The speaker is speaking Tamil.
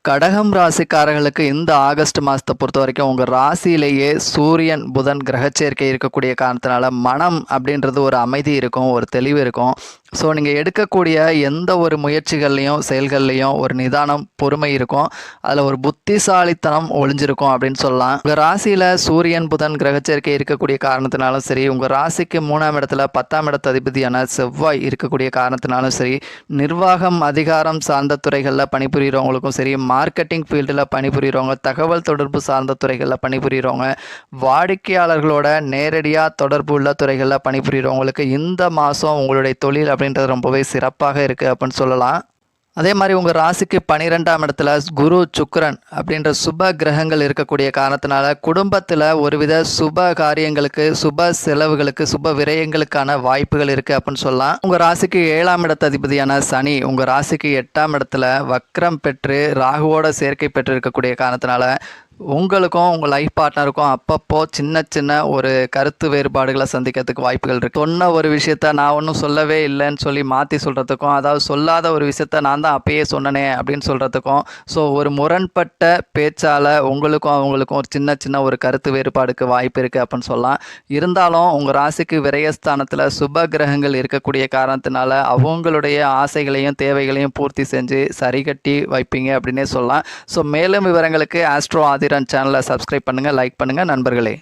கடகம் ராசிக்காரர்களுக்கு இந்த ஆகஸ்ட் மாதத்தை பொறுத்த வரைக்கும் உங்கள் ராசியிலேயே சூரியன் புதன் கிரகச்சேர்க்கை இருக்கக்கூடிய காரணத்தினால மனம் அப்படின்றது ஒரு அமைதி இருக்கும், ஒரு தெளிவு இருக்கும். ஸோ நீங்கள் எடுக்கக்கூடிய எந்த ஒரு முயற்சிகள்லையும் செயல்கள்லையும் ஒரு நிதானம் பொறுமை இருக்கும், அதில் ஒரு புத்திசாலித்தனம் ஒளிஞ்சிருக்கும் அப்படின்னு சொல்லலாம். உங்கள் ராசியில் சூரியன் புதன் கிரகச்சேர்க்கை இருக்கக்கூடிய காரணத்தினாலும் சரி, உங்கள் ராசிக்கு 3ஆம் இடத்துல 10ஆம் இடத்து அதிபதியான செவ்வாய் இருக்கக்கூடிய காரணத்தினாலும் சரி, நிர்வாகம் அதிகாரம் சார்ந்த துறைகளில் பணிபுரிகிறவங்களுக்கும் சரி, மார்க்கெட்டிங் ஃபீல்டில் பணிபுரிகிறவங்க, தகவல் தொடர்பு சார்ந்த துறைகளில் பணிபுரிகிறவங்க, வாடிக்கையாளர்களோட நேரடியாக தொடர்பு உள்ள துறைகளில் பணிபுரிகிறவங்களுக்கு இந்த மாதம் உங்களுடைய தொழில் அப்படின்றது ரொம்பவே சிறப்பாக இருக்குது அப்படின்னு சொல்லலாம். அதே மாதிரி உங்கள் ராசிக்கு 12ஆம் இடத்துல குரு சுக்கிரன் அப்படின்ற சுப கிரகங்கள் இருக்கக்கூடிய காரணத்தினால குடும்பத்தில் ஒருவித சுப காரியங்களுக்கு, சுப செலவுகளுக்கு, சுப விரயங்களுக்கான வாய்ப்புகள் இருக்குது அப்படின்னு சொல்லலாம். உங்கள் ராசிக்கு 7ஆம் இடத்து அதிபதியான சனி உங்கள் ராசிக்கு 8ஆம் இடத்துல வக்ரம் பெற்று ராகுவோட சேர்க்கை பெற்று இருக்கக்கூடிய காரணத்தினால உங்களுக்கும் உங்கள் லைஃப் பார்ட்னருக்கும் அப்பப்போ சின்ன சின்ன ஒரு கருத்து வேறுபாடுகளை சந்திக்கிறதுக்கு வாய்ப்புகள் இருக்குது. சொன்ன ஒரு விஷயத்த நான் ஒன்றும் சொல்லவே இல்லைன்னு சொல்லி மாற்றி சொல்கிறதுக்கும், அதாவது சொல்லாத ஒரு விஷயத்த நான் தான் அப்பயே சொன்னனே அப்படின்னு சொல்கிறதுக்கும், ஸோ ஒரு முரண்பட்ட பேச்சால் உங்களுக்கும் அவங்களுக்கும் ஒரு சின்ன சின்ன ஒரு கருத்து வேறுபாடுக்கு வாய்ப்பு இருக்குது அப்படின்னு சொல்லலாம். இருந்தாலும் உங்கள் ராசிக்கு விரயஸ்தானத்தில் சுப கிரகங்கள் இருக்கக்கூடிய காரணத்தினால அவங்களுடைய ஆசைகளையும் தேவைகளையும் பூர்த்தி செஞ்சு சரி கட்டி வைப்பீங்க அப்படின்னே சொல்லலாம். ஸோ மேலும் விவரங்களுக்கு ஆஸ்ட்ரோ ஆதிரன் சேனலை சப்ஸ்கிரைப் பண்ணுங்கள், லைக் பண்ணுங்கள் நண்பர்களே.